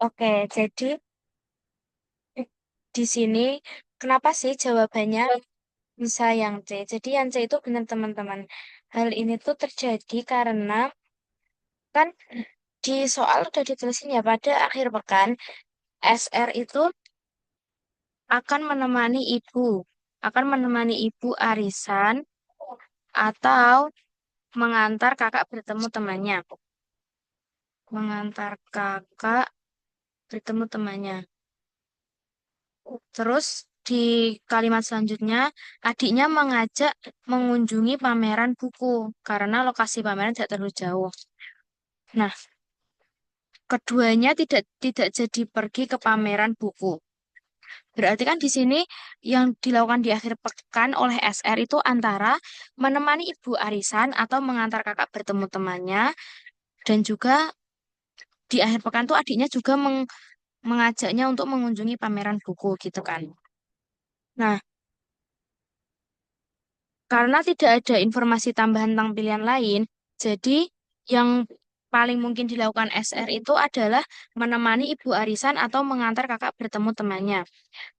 Oke, jadi di sini kenapa sih jawabannya bisa yang C? Jadi yang C itu benar teman-teman. Hal ini tuh terjadi karena kan di soal udah ditulisin ya pada akhir pekan SR itu akan menemani ibu, akan menemani ibu arisan atau mengantar kakak bertemu temannya. Mengantar kakak bertemu temannya. Terus di kalimat selanjutnya, adiknya mengajak mengunjungi pameran buku karena lokasi pameran tidak terlalu jauh. Nah, keduanya tidak jadi pergi ke pameran buku. Berarti kan di sini yang dilakukan di akhir pekan oleh SR itu antara menemani ibu arisan atau mengantar kakak bertemu temannya dan juga di akhir pekan tuh adiknya juga mengajaknya untuk mengunjungi pameran buku gitu kan. Nah, karena tidak ada informasi tambahan tentang pilihan lain, jadi yang paling mungkin dilakukan SR itu adalah menemani ibu arisan atau mengantar kakak bertemu temannya.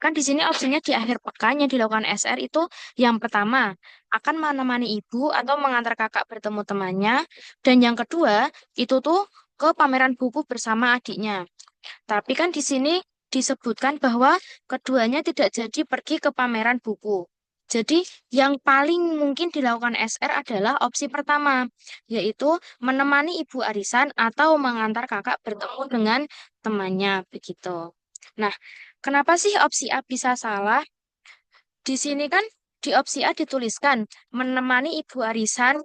Kan di sini opsinya di akhir pekan yang dilakukan SR itu yang pertama akan menemani ibu atau mengantar kakak bertemu temannya, dan yang kedua itu tuh ke pameran buku bersama adiknya. Tapi kan di sini disebutkan bahwa keduanya tidak jadi pergi ke pameran buku. Jadi yang paling mungkin dilakukan SR adalah opsi pertama, yaitu menemani ibu arisan atau mengantar kakak bertemu dengan temannya begitu. Nah, kenapa sih opsi A bisa salah? Di sini kan di opsi A dituliskan menemani ibu arisan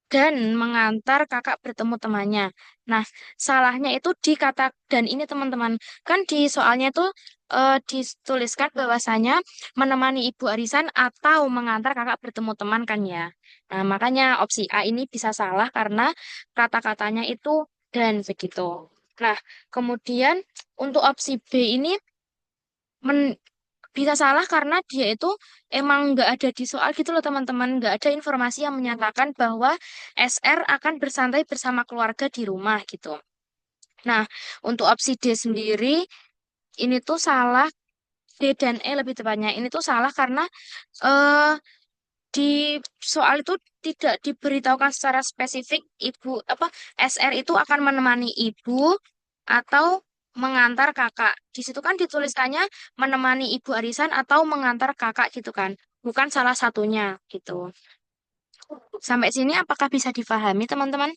dan mengantar kakak bertemu temannya. Nah, salahnya itu di kata dan ini teman-teman, kan di soalnya itu dituliskan bahwasanya menemani ibu arisan atau mengantar kakak bertemu teman kan ya. Nah, makanya opsi A ini bisa salah karena kata-katanya itu dan begitu. Nah, kemudian untuk opsi B ini bisa salah karena dia itu emang nggak ada di soal gitu loh teman-teman, nggak ada informasi yang menyatakan bahwa SR akan bersantai bersama keluarga di rumah gitu. Nah, untuk opsi D sendiri ini tuh salah, D dan E lebih tepatnya ini tuh salah karena eh di soal itu tidak diberitahukan secara spesifik ibu apa SR itu akan menemani ibu atau mengantar kakak. Di situ kan dituliskannya menemani ibu arisan atau mengantar kakak gitu kan. Bukan salah satunya gitu. Sampai sini apakah bisa difahami teman-teman?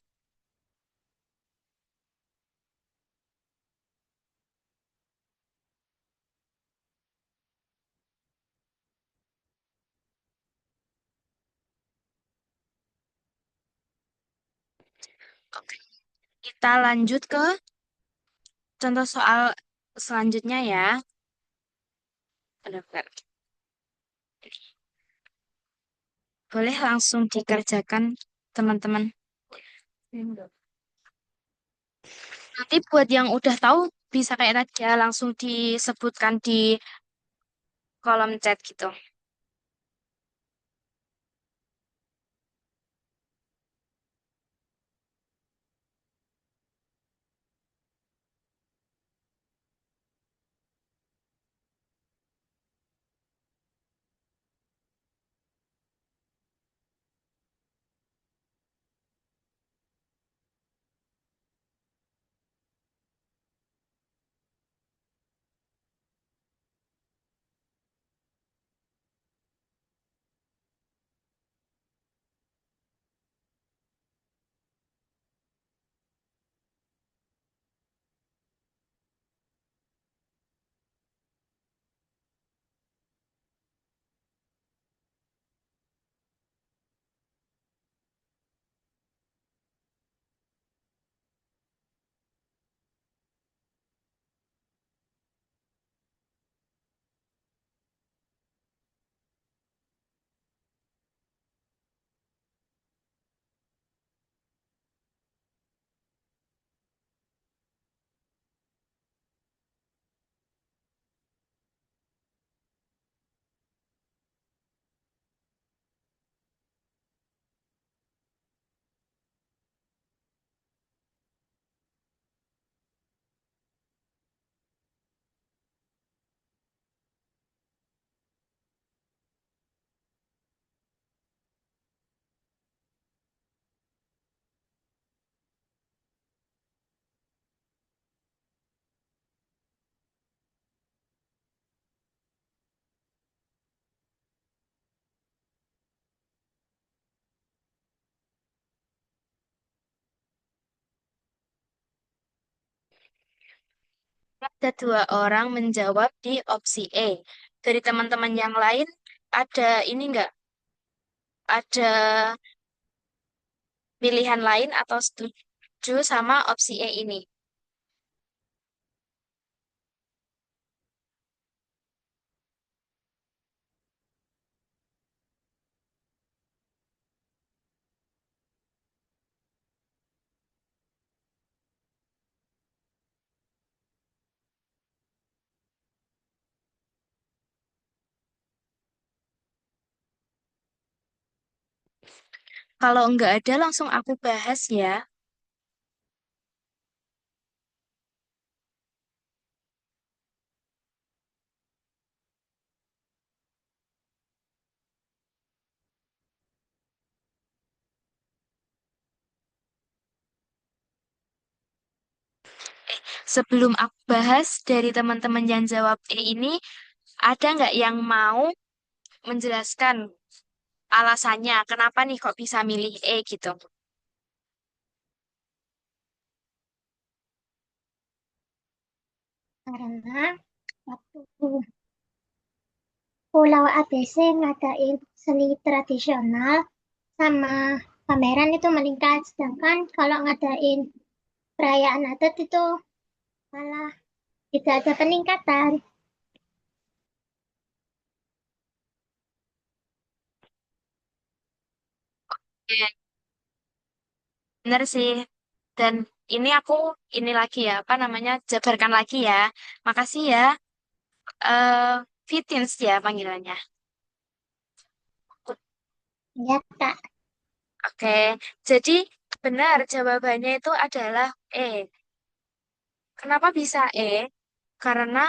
Oke. Kita lanjut ke contoh soal selanjutnya ya. Bentar. Boleh langsung dikerjakan teman-teman. Nanti buat yang udah tahu bisa kayak tadi ya langsung disebutkan di kolom chat gitu. Ada dua orang menjawab di opsi E. Dari teman-teman yang lain, ada ini enggak? Ada pilihan lain atau setuju sama opsi E ini? Kalau enggak ada, langsung aku bahas ya. Sebelum aku bahas dari teman-teman yang jawab E ini, ada nggak yang mau menjelaskan alasannya kenapa nih kok bisa milih E gitu? Karena waktu Pulau ABC ngadain seni tradisional sama pameran itu meningkat. Sedangkan kalau ngadain perayaan adat itu malah tidak ada peningkatan. Iya, bener sih. Dan ini aku ini lagi ya, apa namanya, jabarkan lagi ya. Makasih ya, Fitins ya panggilannya. Ya, Kak. Oke, jadi benar jawabannya itu adalah E. Kenapa bisa E? Karena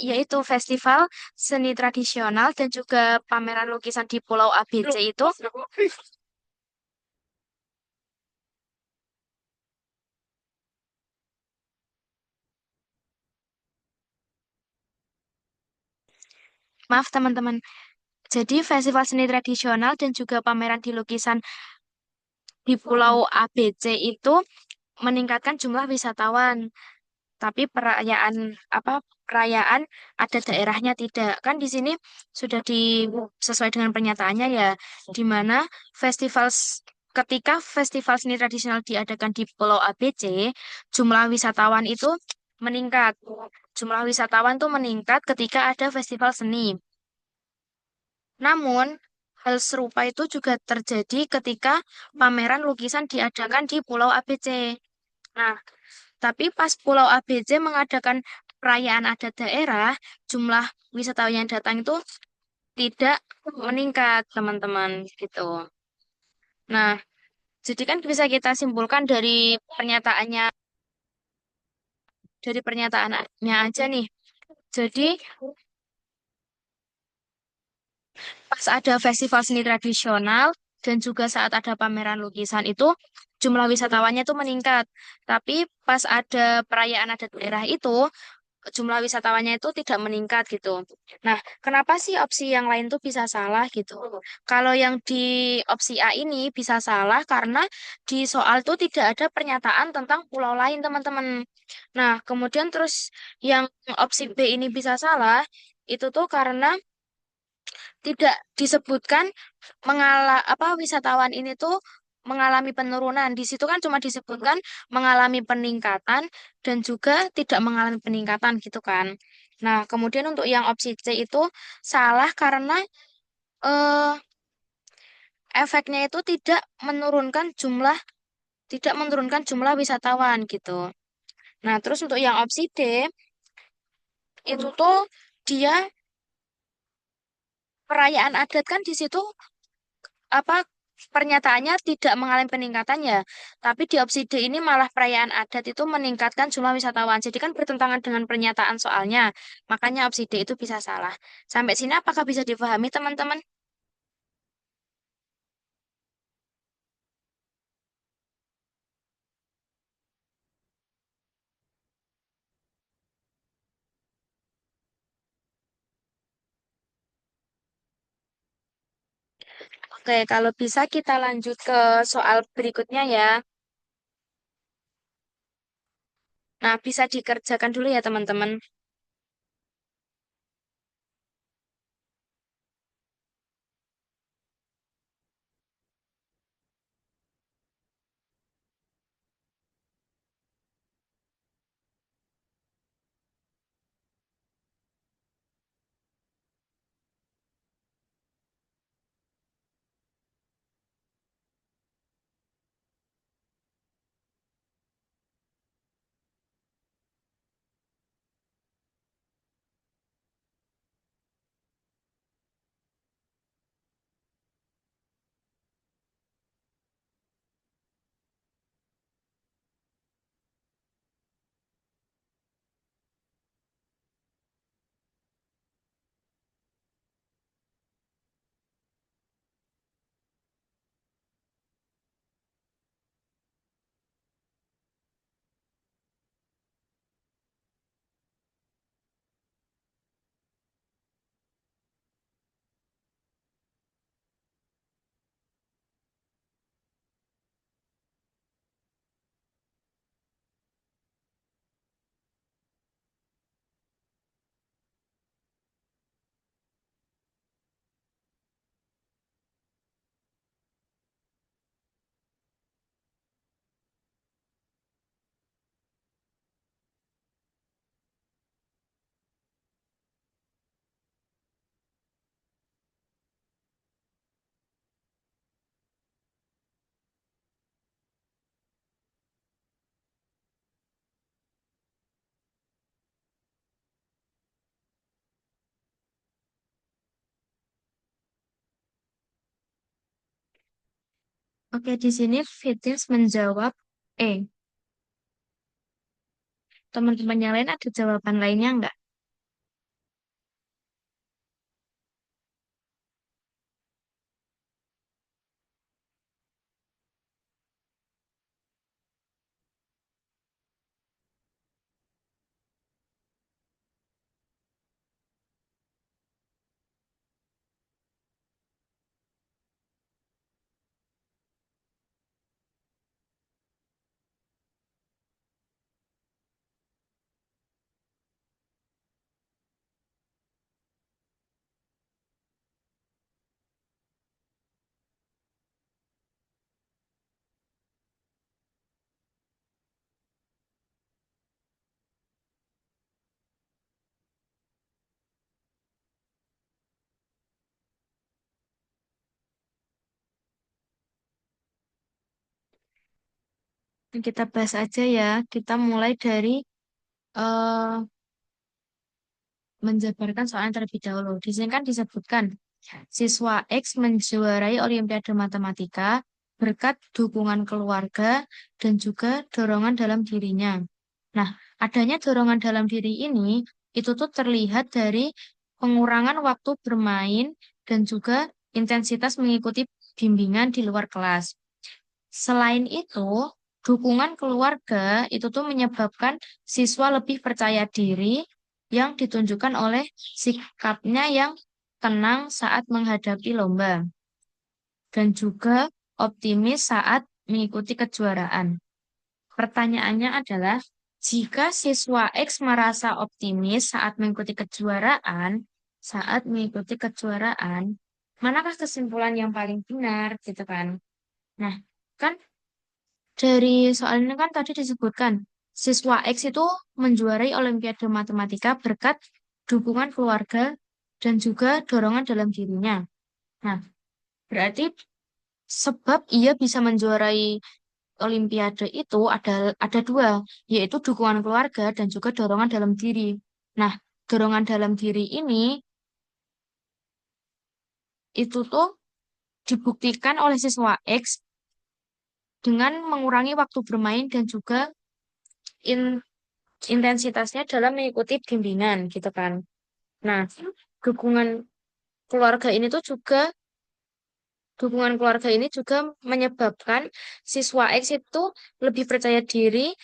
yaitu festival seni tradisional dan juga pameran lukisan di Pulau ABC itu, maaf teman-teman. Jadi festival seni tradisional dan juga pameran di lukisan di Pulau ABC itu meningkatkan jumlah wisatawan. Tapi perayaan apa perayaan ada daerahnya tidak. Kan di sini sudah sesuai dengan pernyataannya ya, di mana festival ketika festival seni tradisional diadakan di Pulau ABC, jumlah wisatawan itu meningkat. Jumlah wisatawan tuh meningkat ketika ada festival seni. Namun, hal serupa itu juga terjadi ketika pameran lukisan diadakan di Pulau ABC. Nah, tapi pas Pulau ABC mengadakan perayaan adat daerah, jumlah wisatawan yang datang itu tidak meningkat, teman-teman, gitu. Nah, jadi kan bisa kita simpulkan dari pernyataannya aja nih. Jadi, pas ada festival seni tradisional dan juga saat ada pameran lukisan itu jumlah wisatawannya itu meningkat. Tapi pas ada perayaan adat daerah itu jumlah wisatawannya itu tidak meningkat gitu. Nah, kenapa sih opsi yang lain tuh bisa salah gitu? Kalau yang di opsi A ini bisa salah karena di soal tuh tidak ada pernyataan tentang pulau lain, teman-teman. Nah, kemudian terus yang opsi B ini bisa salah itu tuh karena tidak disebutkan wisatawan ini tuh mengalami penurunan. Di situ kan cuma disebutkan mengalami peningkatan dan juga tidak mengalami peningkatan gitu kan. Nah, kemudian untuk yang opsi C itu salah karena eh, efeknya itu tidak menurunkan jumlah wisatawan gitu. Nah, terus untuk yang opsi D itu tuh dia perayaan adat kan di situ apa pernyataannya tidak mengalami peningkatan ya, tapi di opsi D ini malah perayaan adat itu meningkatkan jumlah wisatawan. Jadi kan bertentangan dengan pernyataan soalnya. Makanya opsi D itu bisa salah. Sampai sini apakah bisa dipahami teman-teman? Oke, kalau bisa kita lanjut ke soal berikutnya ya. Nah, bisa dikerjakan dulu ya teman-teman. Oke, di sini Fitris menjawab E. Teman-teman yang lain ada jawaban lainnya nggak? Kita bahas aja ya. Kita mulai dari eh, menjabarkan soalnya terlebih dahulu. Di sini kan disebutkan siswa X menjuarai Olimpiade Matematika berkat dukungan keluarga dan juga dorongan dalam dirinya. Nah, adanya dorongan dalam diri ini itu tuh terlihat dari pengurangan waktu bermain dan juga intensitas mengikuti bimbingan di luar kelas. Selain itu, dukungan keluarga itu tuh menyebabkan siswa lebih percaya diri yang ditunjukkan oleh sikapnya yang tenang saat menghadapi lomba dan juga optimis saat mengikuti kejuaraan. Pertanyaannya adalah, jika siswa X merasa optimis saat mengikuti kejuaraan, manakah kesimpulan yang paling benar gitu kan? Nah, kan dari soal ini kan tadi disebutkan siswa X itu menjuarai Olimpiade Matematika berkat dukungan keluarga dan juga dorongan dalam dirinya. Nah, berarti sebab ia bisa menjuarai Olimpiade itu ada dua, yaitu dukungan keluarga dan juga dorongan dalam diri. Nah, dorongan dalam diri ini itu tuh dibuktikan oleh siswa X dengan mengurangi waktu bermain dan juga in- intensitasnya dalam mengikuti bimbingan gitu kan. Nah, dukungan keluarga ini tuh juga dukungan keluarga ini juga menyebabkan siswa X itu lebih percaya diri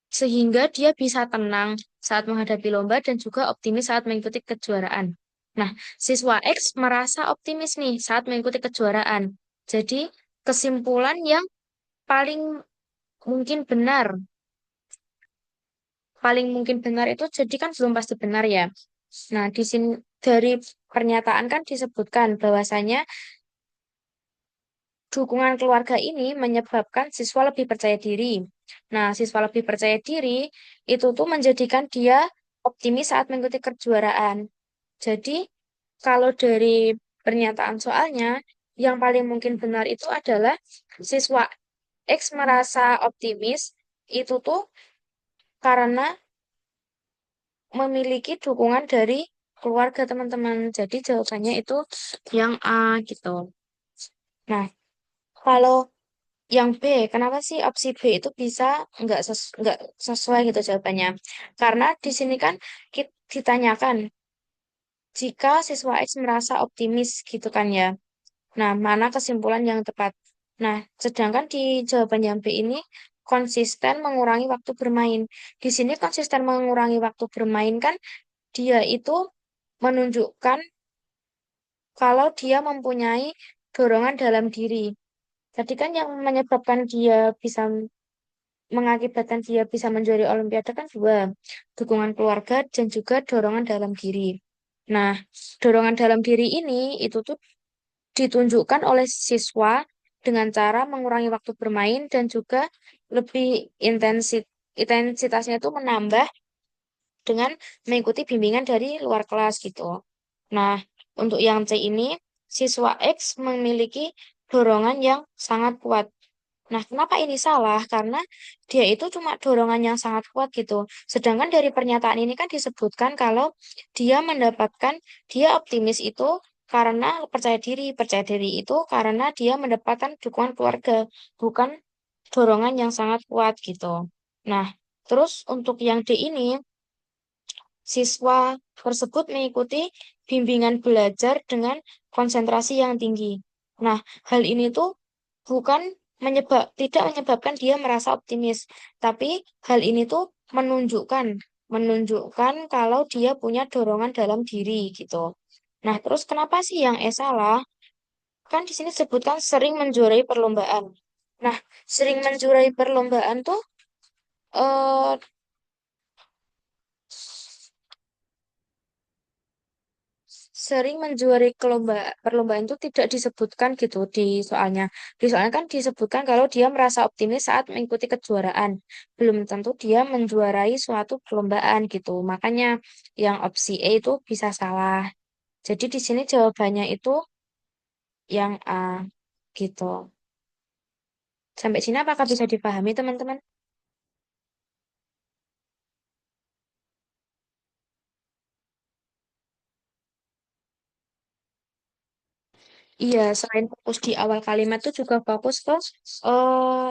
sehingga dia bisa tenang saat menghadapi lomba dan juga optimis saat mengikuti kejuaraan. Nah, siswa X merasa optimis nih saat mengikuti kejuaraan. Jadi, kesimpulan yang paling mungkin benar paling mungkin benar itu jadi kan belum pasti benar ya. Nah, di sini dari pernyataan kan disebutkan bahwasanya dukungan keluarga ini menyebabkan siswa lebih percaya diri. Nah, siswa lebih percaya diri itu tuh menjadikan dia optimis saat mengikuti kejuaraan. Jadi, kalau dari pernyataan soalnya, yang paling mungkin benar itu adalah siswa X merasa optimis itu tuh karena memiliki dukungan dari keluarga teman-teman. Jadi jawabannya itu yang A gitu. Nah, kalau yang B, kenapa sih opsi B itu bisa nggak sesuai gitu jawabannya? Karena di sini kan ditanyakan jika siswa X merasa optimis gitu kan ya. Nah, mana kesimpulan yang tepat? Nah, sedangkan di jawaban yang B ini konsisten mengurangi waktu bermain. Di sini konsisten mengurangi waktu bermain kan dia itu menunjukkan kalau dia mempunyai dorongan dalam diri. Tadi kan yang menyebabkan dia bisa mengakibatkan dia bisa menjuari Olimpiade kan dua, dukungan keluarga dan juga dorongan dalam diri. Nah, dorongan dalam diri ini itu tuh ditunjukkan oleh siswa dengan cara mengurangi waktu bermain dan juga lebih intensitasnya itu menambah dengan mengikuti bimbingan dari luar kelas gitu. Nah, untuk yang C ini, siswa X memiliki dorongan yang sangat kuat. Nah, kenapa ini salah? Karena dia itu cuma dorongan yang sangat kuat gitu. Sedangkan dari pernyataan ini kan disebutkan kalau dia mendapatkan, dia optimis itu karena percaya diri. Percaya diri itu karena dia mendapatkan dukungan keluarga, bukan dorongan yang sangat kuat gitu. Nah, terus untuk yang D ini, siswa tersebut mengikuti bimbingan belajar dengan konsentrasi yang tinggi. Nah, hal ini tuh bukan tidak menyebabkan dia merasa optimis, tapi hal ini tuh menunjukkan menunjukkan kalau dia punya dorongan dalam diri gitu. Nah, terus kenapa sih yang E salah? Kan di sini disebutkan sering menjuarai perlombaan. Nah, sering menjuarai perlombaan tuh eh, sering menjuari perlombaan itu tidak disebutkan gitu di soalnya. Di soalnya kan disebutkan kalau dia merasa optimis saat mengikuti kejuaraan. Belum tentu dia menjuarai suatu perlombaan gitu. Makanya yang opsi E itu bisa salah. Jadi di sini jawabannya itu yang A gitu. Sampai sini apakah bisa dipahami teman-teman? Iya, selain fokus di awal kalimat itu juga fokus ke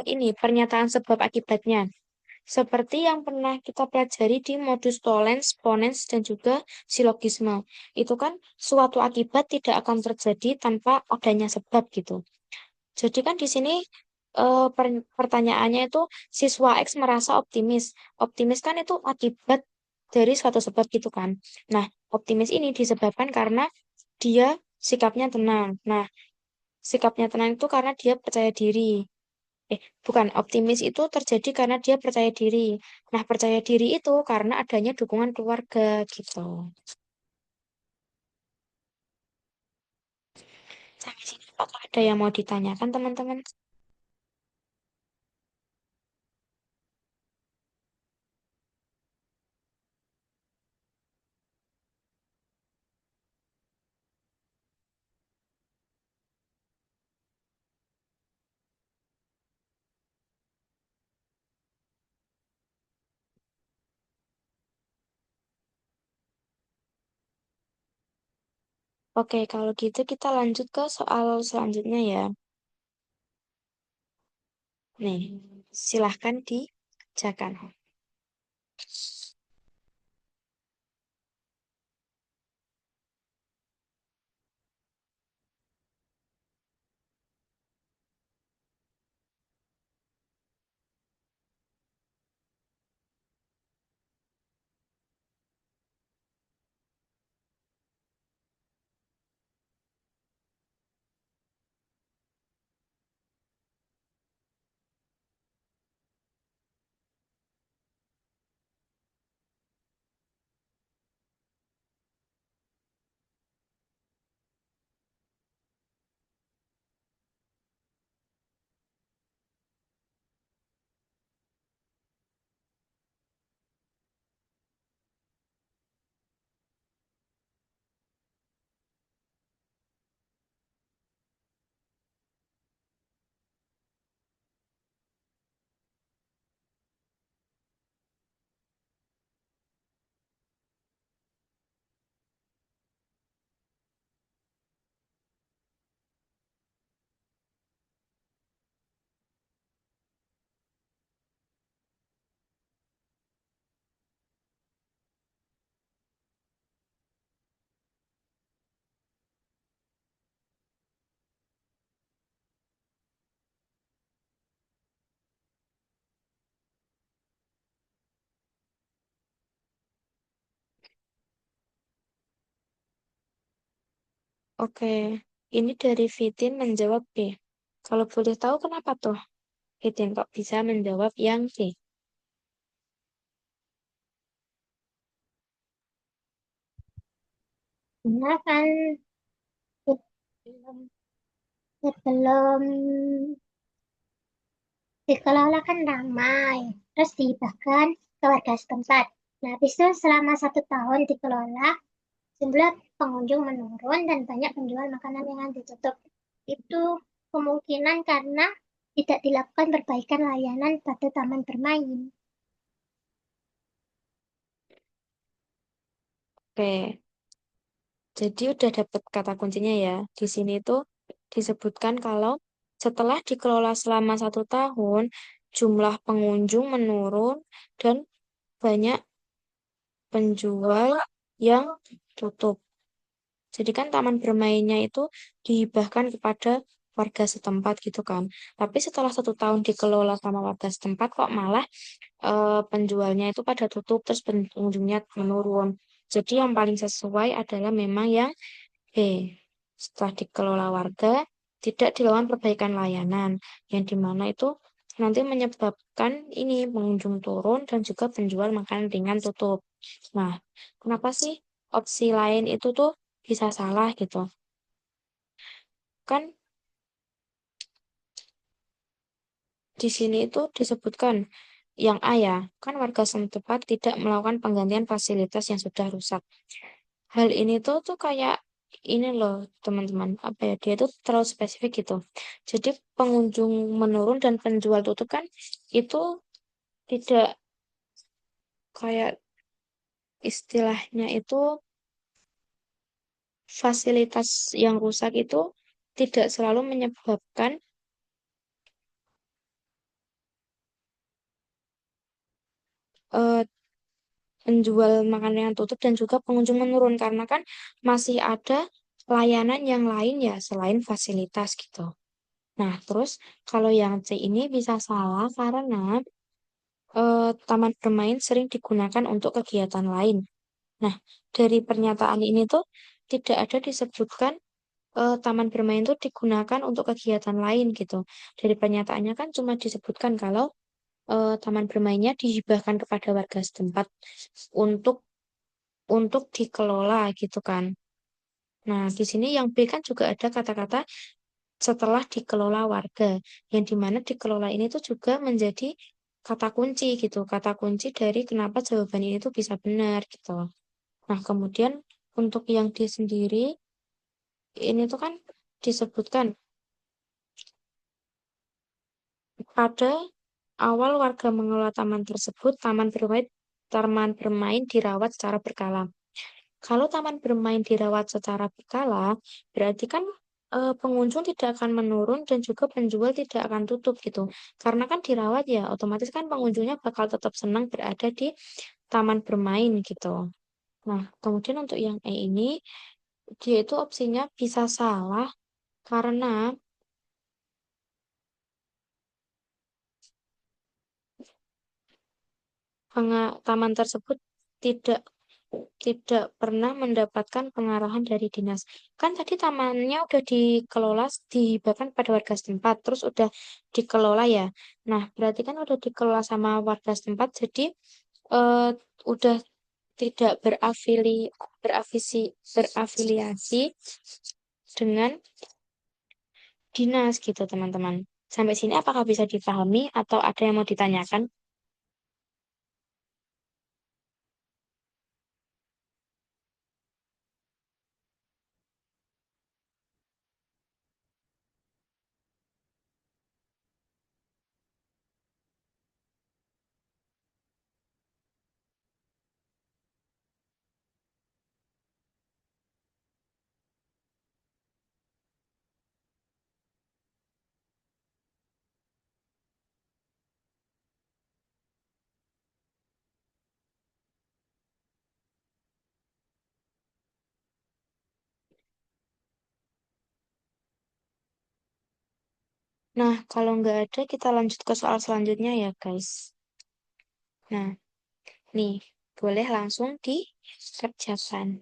ini pernyataan sebab akibatnya. Seperti yang pernah kita pelajari di modus tollens, ponens, dan juga silogisme. Itu kan suatu akibat tidak akan terjadi tanpa adanya sebab gitu. Jadi kan di sini pertanyaannya itu siswa X merasa optimis. Optimis kan itu akibat dari suatu sebab gitu kan. Nah, optimis ini disebabkan karena dia sikapnya tenang. Nah, sikapnya tenang itu karena dia percaya diri. Bukan, optimis itu terjadi karena dia percaya diri. Nah, percaya diri itu karena adanya dukungan keluarga gitu. Sampai sini, apakah ada yang mau ditanyakan, teman-teman? Oke, kalau gitu kita lanjut ke soal selanjutnya ya. Nih, silahkan dikerjakan. Oke, ini dari Fitin menjawab B. Kalau boleh tahu kenapa tuh Fitin kok bisa menjawab yang B? Karena kan sebelum sebelum dikelola kan ramai, terus dihibahkan ke warga setempat. Nah, habis itu selama 1 tahun dikelola, jumlah pengunjung menurun dan banyak penjual makanan yang ditutup. Itu kemungkinan karena tidak dilakukan perbaikan layanan pada taman bermain. Oke, jadi udah dapet kata kuncinya ya. Di sini tuh disebutkan kalau setelah dikelola selama 1 tahun, jumlah pengunjung menurun dan banyak penjual yang tutup. Jadi kan taman bermainnya itu dihibahkan kepada warga setempat gitu kan. Tapi setelah 1 tahun dikelola sama warga setempat kok malah penjualnya itu pada tutup terus pengunjungnya menurun. Jadi yang paling sesuai adalah memang yang B. Setelah dikelola warga, tidak dilakukan perbaikan layanan, yang dimana itu nanti menyebabkan ini pengunjung turun dan juga penjual makanan ringan tutup. Nah, kenapa sih opsi lain itu tuh bisa salah gitu? Kan di sini itu disebutkan yang A ya, kan warga setempat tidak melakukan penggantian fasilitas yang sudah rusak. Hal ini tuh kayak ini loh teman-teman, apa ya, dia tuh terlalu spesifik gitu. Jadi pengunjung menurun dan penjual tutup kan itu tidak kayak istilahnya itu fasilitas yang rusak itu tidak selalu menyebabkan eh, penjual makanan yang tutup dan juga pengunjung menurun karena kan masih ada layanan yang lain ya selain fasilitas gitu. Nah, terus kalau yang C ini bisa salah karena taman bermain sering digunakan untuk kegiatan lain. Nah, dari pernyataan ini tuh tidak ada disebutkan taman bermain itu digunakan untuk kegiatan lain gitu. Dari pernyataannya kan cuma disebutkan kalau taman bermainnya dihibahkan kepada warga setempat untuk dikelola gitu kan. Nah, di sini yang B kan juga ada kata-kata setelah dikelola warga, yang dimana dikelola ini tuh juga menjadi kata kunci gitu, kata kunci dari kenapa jawaban ini tuh bisa benar gitu. Nah, kemudian untuk yang D sendiri, ini tuh kan disebutkan pada awal warga mengelola taman tersebut, taman bermain dirawat secara berkala. Kalau taman bermain dirawat secara berkala, berarti kan pengunjung tidak akan menurun dan juga penjual tidak akan tutup gitu. Karena kan dirawat ya, otomatis kan pengunjungnya bakal tetap senang berada di taman bermain gitu. Nah, kemudian untuk yang E ini, dia itu opsinya bisa salah karena taman tersebut tidak tidak pernah mendapatkan pengarahan dari dinas. Kan tadi tamannya udah dikelola, dihibahkan pada warga setempat, terus udah dikelola ya. Nah, berarti kan udah dikelola sama warga setempat, jadi eh, udah tidak berafiliasi dengan dinas gitu, teman-teman. Sampai sini apakah bisa dipahami atau ada yang mau ditanyakan? Nah, kalau nggak ada, kita lanjut ke soal selanjutnya ya, guys. Nah, nih, boleh langsung dikerjakan.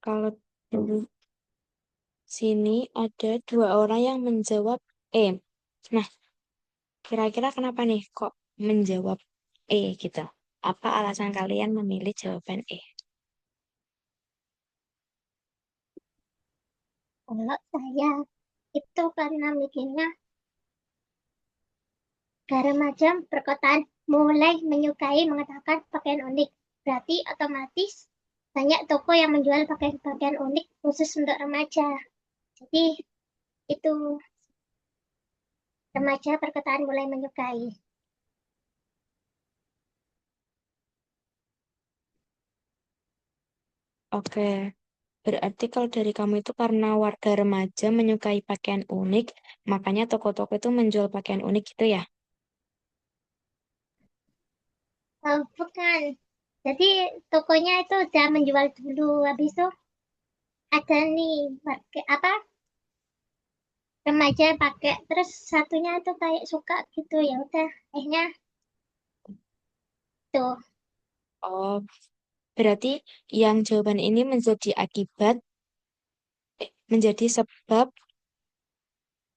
Kalau di sini ada dua orang yang menjawab E. Nah, kira-kira kenapa nih kok menjawab E gitu? Apa alasan kalian memilih jawaban E? Kalau saya itu karena mikirnya remaja perkotaan mulai menyukai menggunakan pakaian unik. Berarti otomatis banyak toko yang menjual pakaian-pakaian unik khusus untuk remaja. Jadi itu remaja perkotaan mulai menyukai. Oke, berarti kalau dari kamu itu karena warga remaja menyukai pakaian unik, makanya toko-toko itu menjual pakaian unik gitu ya? Oh, bukan. Jadi tokonya itu udah menjual dulu. Habis itu ada nih pakai apa remaja pakai terus satunya tuh kayak suka gitu ya udah akhirnya tuh Oh, berarti yang jawaban ini menjadi akibat, menjadi sebab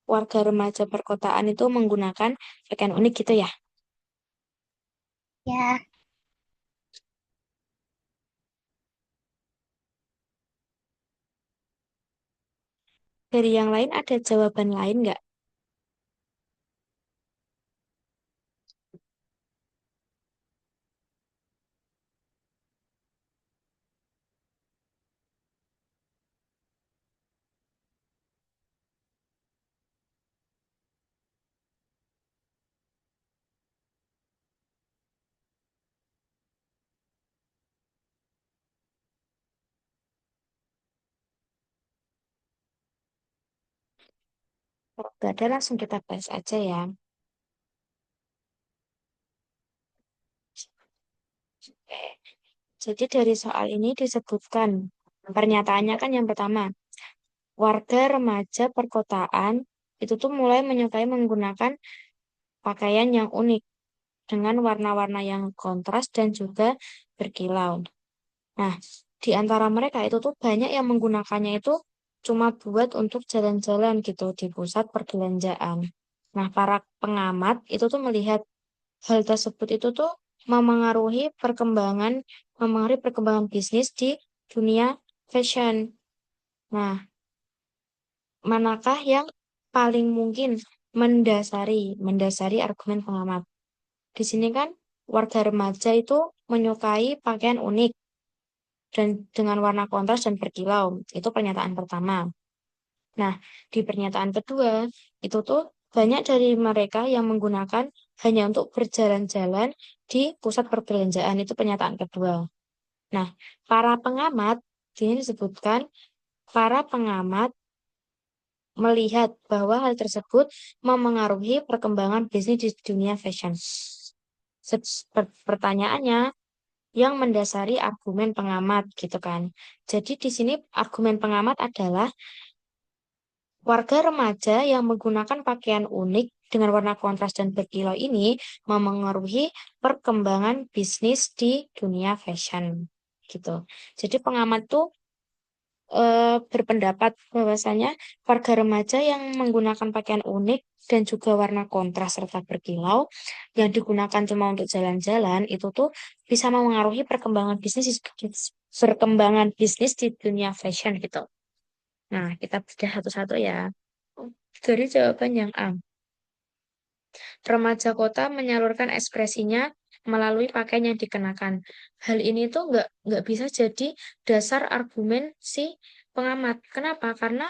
warga remaja perkotaan itu menggunakan pakaian unik gitu ya? ya. Dari yang lain ada jawaban lain nggak? Kalau nggak ada langsung kita bahas aja ya. Oke. Jadi dari soal ini disebutkan, pernyataannya kan yang pertama, warga remaja perkotaan itu tuh mulai menyukai menggunakan pakaian yang unik dengan warna-warna yang kontras dan juga berkilau. Nah, di antara mereka itu tuh banyak yang menggunakannya itu cuma buat untuk jalan-jalan gitu di pusat perbelanjaan. Nah, para pengamat itu tuh melihat hal tersebut itu tuh memengaruhi perkembangan bisnis di dunia fashion. Nah, manakah yang paling mungkin mendasari argumen pengamat? Di sini kan warga remaja itu menyukai pakaian unik dan dengan warna kontras dan berkilau. Itu pernyataan pertama. Nah, di pernyataan kedua, itu tuh banyak dari mereka yang menggunakan hanya untuk berjalan-jalan di pusat perbelanjaan. Itu pernyataan kedua. Nah, para pengamat, di sini disebutkan, para pengamat melihat bahwa hal tersebut memengaruhi perkembangan bisnis di dunia fashion. Pertanyaannya, yang mendasari argumen pengamat gitu kan. Jadi di sini argumen pengamat adalah warga remaja yang menggunakan pakaian unik dengan warna kontras dan berkilau ini memengaruhi perkembangan bisnis di dunia fashion gitu. Jadi pengamat tuh berpendapat bahwasanya warga remaja yang menggunakan pakaian unik dan juga warna kontras serta berkilau yang digunakan cuma untuk jalan-jalan itu tuh bisa memengaruhi perkembangan bisnis di dunia fashion gitu. Nah, kita bedah satu-satu ya. Dari jawaban yang A, remaja kota menyalurkan ekspresinya melalui pakaian yang dikenakan. Hal ini tuh nggak bisa jadi dasar argumen si pengamat. Kenapa? Karena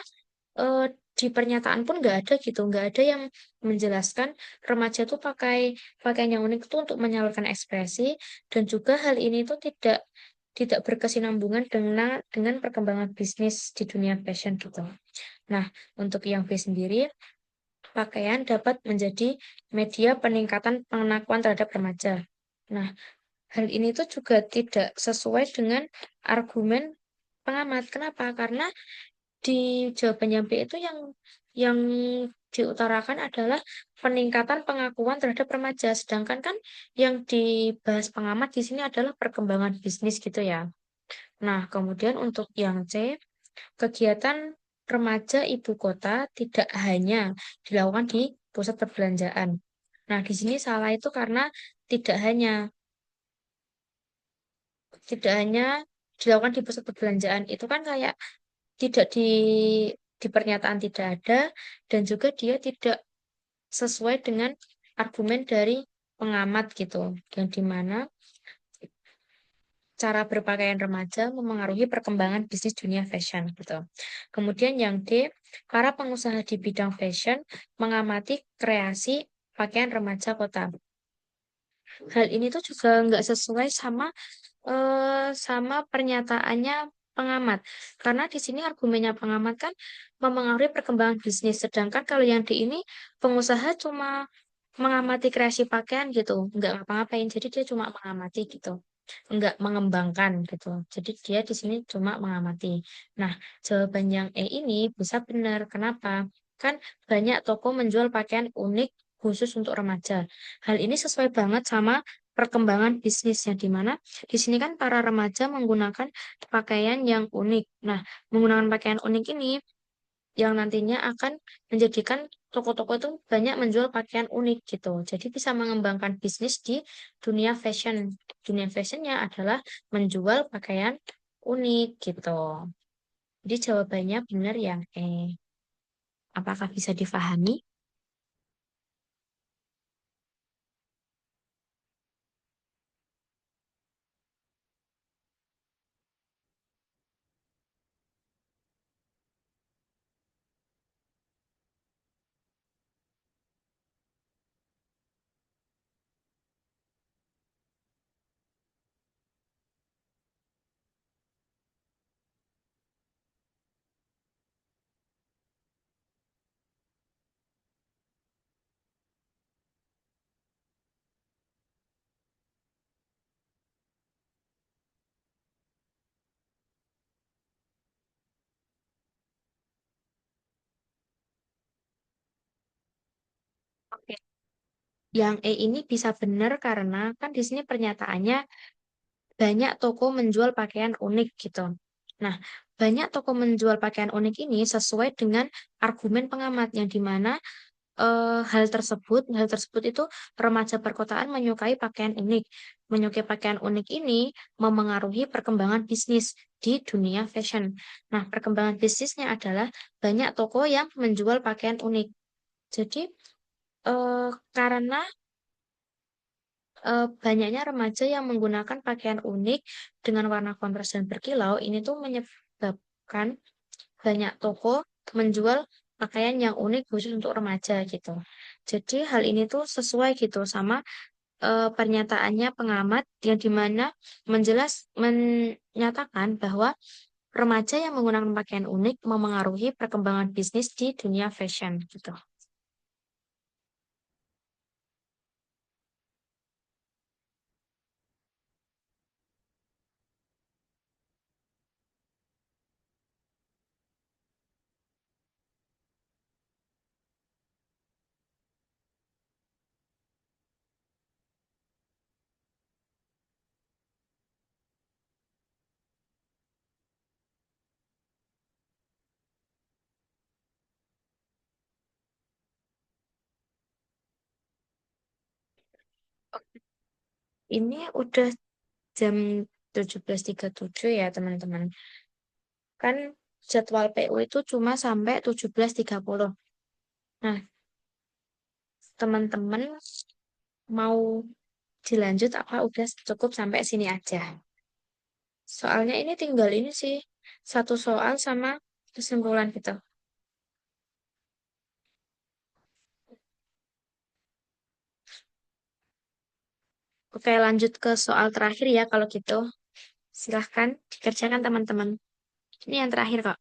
eh, di pernyataan pun nggak ada gitu, nggak ada yang menjelaskan remaja tuh pakai pakaian yang unik itu untuk menyalurkan ekspresi dan juga hal ini tuh tidak tidak berkesinambungan dengan perkembangan bisnis di dunia fashion gitu. Nah, untuk yang B sendiri, pakaian dapat menjadi media peningkatan pengakuan terhadap remaja. Nah, hal ini tuh juga tidak sesuai dengan argumen pengamat. Kenapa? Karena di jawabannya B itu yang diutarakan adalah peningkatan pengakuan terhadap remaja, sedangkan kan yang dibahas pengamat di sini adalah perkembangan bisnis gitu ya. Nah, kemudian untuk yang C, kegiatan remaja ibu kota tidak hanya dilakukan di pusat perbelanjaan. Nah, di sini salah itu karena tidak hanya tidak hanya dilakukan di pusat perbelanjaan. Itu kan kayak tidak di pernyataan tidak ada dan juga dia tidak sesuai dengan argumen dari pengamat gitu. Yang dimana cara berpakaian remaja memengaruhi perkembangan bisnis dunia fashion gitu. Kemudian yang D, para pengusaha di bidang fashion mengamati kreasi pakaian remaja kota. Hal ini tuh juga nggak sesuai sama pernyataannya pengamat. Karena di sini argumennya pengamat kan memengaruhi perkembangan bisnis. Sedangkan kalau yang di ini pengusaha cuma mengamati kreasi pakaian gitu, nggak ngapa-ngapain. Jadi dia cuma mengamati gitu, nggak mengembangkan gitu. Jadi dia di sini cuma mengamati. Nah, jawaban yang E ini bisa benar. Kenapa? Kan banyak toko menjual pakaian unik khusus untuk remaja. Hal ini sesuai banget sama perkembangan bisnis yang dimana di sini kan para remaja menggunakan pakaian yang unik. Nah, menggunakan pakaian unik ini yang nantinya akan menjadikan toko-toko itu banyak menjual pakaian unik gitu. Jadi bisa mengembangkan bisnis di dunia fashion. Dunia fashionnya adalah menjual pakaian unik gitu. Jadi jawabannya benar yang E. Apakah bisa difahami? Oke. Yang E ini bisa benar karena kan di sini pernyataannya banyak toko menjual pakaian unik gitu. Nah, banyak toko menjual pakaian unik ini sesuai dengan argumen pengamat yang dimana hal tersebut itu remaja perkotaan menyukai pakaian unik. Menyukai pakaian unik ini memengaruhi perkembangan bisnis di dunia fashion. Nah, perkembangan bisnisnya adalah banyak toko yang menjual pakaian unik. Jadi, karena banyaknya remaja yang menggunakan pakaian unik dengan warna kontras dan berkilau, ini tuh menyebabkan banyak toko menjual pakaian yang unik khusus untuk remaja gitu. Jadi hal ini tuh sesuai gitu sama pernyataannya pengamat yang dimana menyatakan bahwa remaja yang menggunakan pakaian unik memengaruhi perkembangan bisnis di dunia fashion gitu. Ini udah jam 17.37 ya teman-teman. Kan jadwal PU itu cuma sampai 17.30. Nah, teman-teman mau dilanjut apa udah cukup sampai sini aja? Soalnya ini tinggal ini sih, satu soal sama kesimpulan gitu. Oke, lanjut ke soal terakhir ya kalau gitu. Silahkan dikerjakan teman-teman. Ini yang terakhir kok.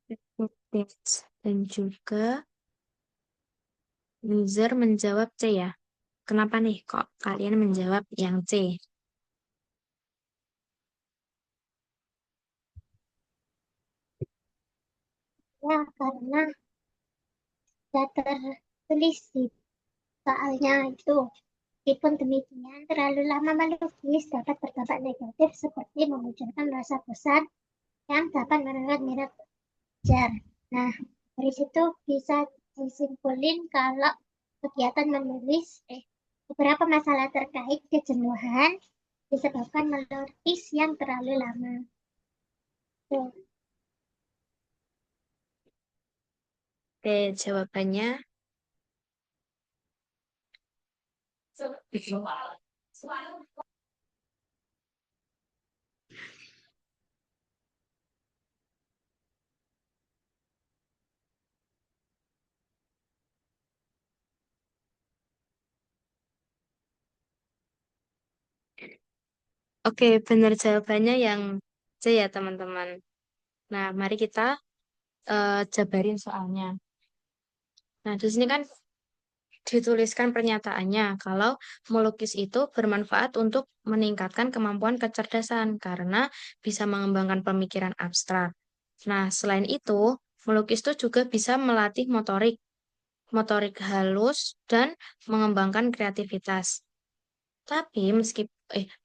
Tips. Dan juga user menjawab C ya. Kenapa nih kok kalian menjawab yang C? Ya, karena sudah tertulis di soalnya itu. Meskipun demikian, terlalu lama melukis dapat berdampak negatif seperti memunculkan rasa bosan yang dapat menurunkan minat belajar. Nah, dari situ bisa disimpulin kalau kegiatan menulis beberapa masalah terkait kejenuhan disebabkan melukis yang terlalu lama. Tuh. Oke, jawabannya. Oke, benar jawabannya yang C ya teman-teman. Nah, mari kita jabarin soalnya. Nah, di sini kan dituliskan pernyataannya kalau melukis itu bermanfaat untuk meningkatkan kemampuan kecerdasan karena bisa mengembangkan pemikiran abstrak. Nah, selain itu, melukis itu juga bisa melatih motorik, motorik halus dan mengembangkan kreativitas. Tapi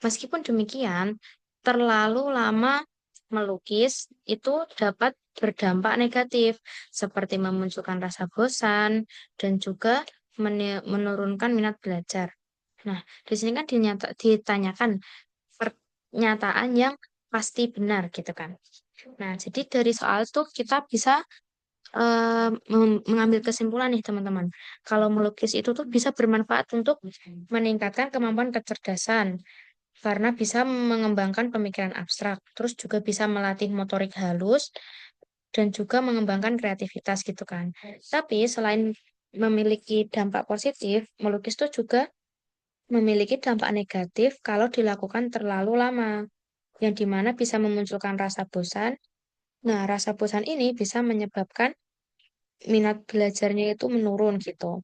meskipun demikian, terlalu lama melukis itu dapat berdampak negatif, seperti memunculkan rasa bosan dan juga menurunkan minat belajar. Nah, di sini kan ditanyakan pernyataan yang pasti benar gitu kan. Nah, jadi dari soal itu kita bisa mengambil kesimpulan nih teman-teman. Kalau melukis itu tuh bisa bermanfaat untuk meningkatkan kemampuan kecerdasan karena bisa mengembangkan pemikiran abstrak, terus juga bisa melatih motorik halus dan juga mengembangkan kreativitas gitu kan. Tapi selain memiliki dampak positif, melukis itu juga memiliki dampak negatif kalau dilakukan terlalu lama, yang dimana bisa memunculkan rasa bosan. Nah, rasa bosan ini bisa menyebabkan minat belajarnya itu menurun gitu.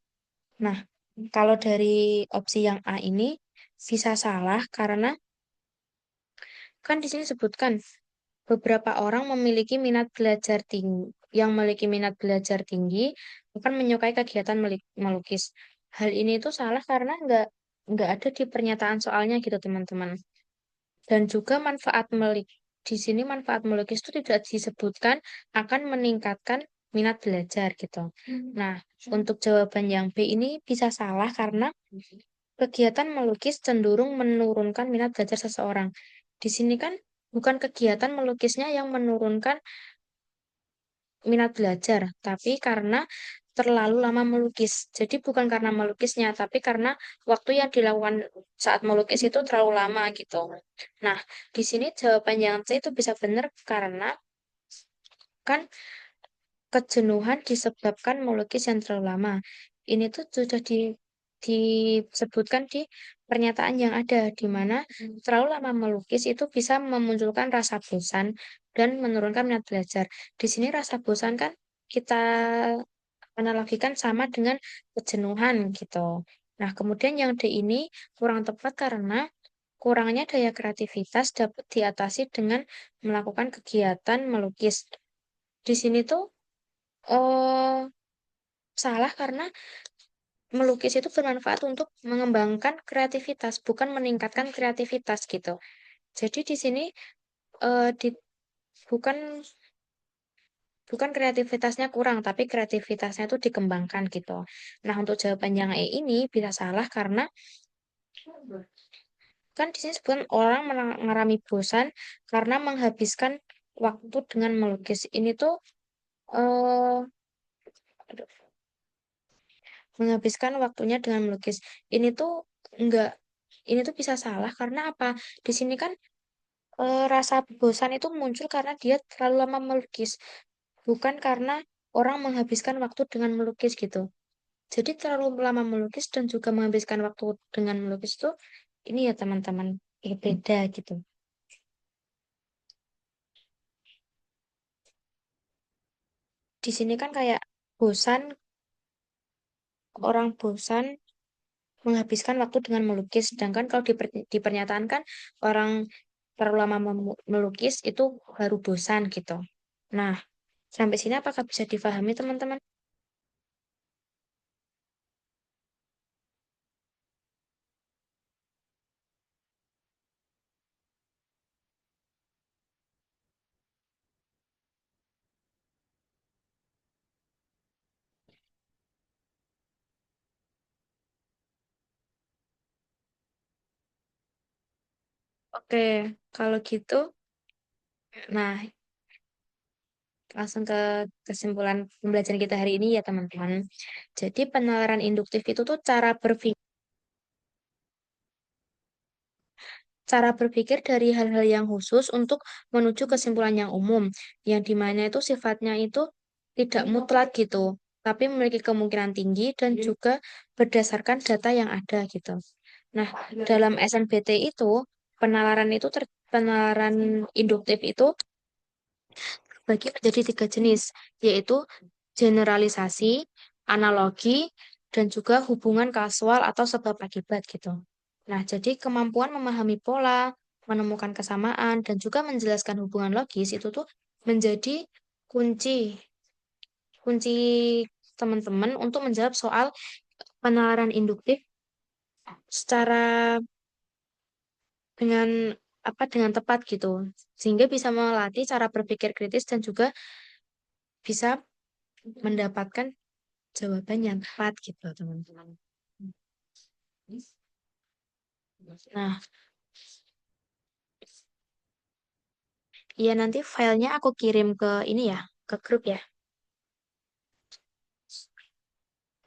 Nah, kalau dari opsi yang A ini bisa salah karena kan di sini sebutkan beberapa orang memiliki minat belajar tinggi, yang memiliki minat belajar tinggi akan menyukai kegiatan melukis. Hal ini itu salah karena nggak ada di pernyataan soalnya gitu teman-teman. Dan juga di sini manfaat melukis itu tidak disebutkan akan meningkatkan minat belajar gitu. Nah, untuk jawaban yang B ini bisa salah karena kegiatan melukis cenderung menurunkan minat belajar seseorang. Di sini kan bukan kegiatan melukisnya yang menurunkan minat belajar, tapi karena terlalu lama melukis. Jadi bukan karena melukisnya, tapi karena waktu yang dilakukan saat melukis itu terlalu lama gitu. Nah, di sini jawaban yang C itu bisa benar karena kan kejenuhan disebabkan melukis yang terlalu lama. Ini tuh sudah disebutkan di pernyataan yang ada, di mana terlalu lama melukis itu bisa memunculkan rasa bosan dan menurunkan minat belajar. Di sini rasa bosan kan kita analogikan sama dengan kejenuhan gitu. Nah, kemudian yang D ini kurang tepat karena kurangnya daya kreativitas dapat diatasi dengan melakukan kegiatan melukis. Di sini tuh eh salah karena melukis itu bermanfaat untuk mengembangkan kreativitas, bukan meningkatkan kreativitas gitu. Jadi di sini eh, di, bukan bukan kreativitasnya kurang, tapi kreativitasnya itu dikembangkan gitu. Nah, untuk jawaban yang E ini bisa salah karena kan di sini sebenarnya orang mengalami bosan karena menghabiskan waktu dengan melukis. Ini tuh eh menghabiskan waktunya dengan melukis. Ini tuh enggak, ini tuh bisa salah karena apa? Di sini kan rasa bosan itu muncul karena dia terlalu lama melukis, bukan karena orang menghabiskan waktu dengan melukis gitu. Jadi terlalu lama melukis dan juga menghabiskan waktu dengan melukis itu ini ya teman-teman, beda gitu. di sini kan kayak bosan, orang bosan menghabiskan waktu dengan melukis. Sedangkan kalau di pernyataan kan orang terlalu lama melukis itu baru bosan gitu. Nah, sampai sini apakah bisa difahami teman-teman? Oke, kalau gitu, nah langsung ke kesimpulan pembelajaran kita hari ini ya teman-teman. Jadi penalaran induktif itu tuh cara berpikir dari hal-hal yang khusus untuk menuju kesimpulan yang umum, yang dimana itu sifatnya itu tidak mutlak gitu, tapi memiliki kemungkinan tinggi dan juga berdasarkan data yang ada gitu. Nah, dalam SNBT itu penalaran induktif itu bagi menjadi 3 jenis, yaitu generalisasi, analogi, dan juga hubungan kausal atau sebab akibat gitu. Nah, jadi kemampuan memahami pola, menemukan kesamaan, dan juga menjelaskan hubungan logis itu tuh menjadi kunci kunci teman-teman untuk menjawab soal penalaran induktif secara dengan dengan tepat gitu. Sehingga bisa melatih cara berpikir kritis dan juga bisa mendapatkan jawaban yang tepat gitu, teman-teman. Nah, iya nanti filenya aku kirim ke ini ya, ke grup ya.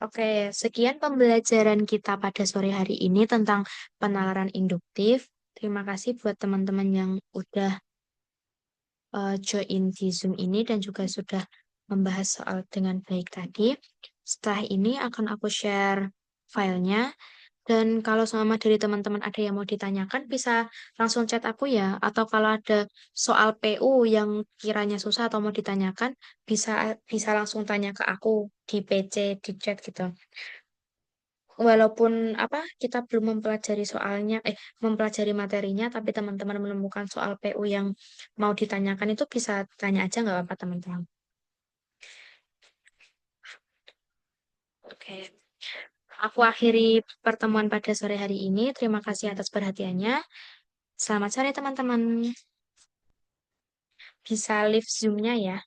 Oke, sekian pembelajaran kita pada sore hari ini tentang penalaran induktif. Terima kasih buat teman-teman yang udah join di Zoom ini dan juga sudah membahas soal dengan baik tadi. Setelah ini akan aku share filenya. Dan kalau sama dari teman-teman ada yang mau ditanyakan, bisa langsung chat aku ya. Atau kalau ada soal PU yang kiranya susah atau mau ditanyakan, bisa bisa langsung tanya ke aku di PC, di chat gitu. Walaupun kita belum mempelajari soalnya, mempelajari materinya, tapi teman-teman menemukan soal PU yang mau ditanyakan itu bisa tanya aja nggak apa-apa teman-teman. Oke. Aku akhiri pertemuan pada sore hari ini. Terima kasih atas perhatiannya. Selamat sore teman-teman. Bisa live Zoom-nya ya.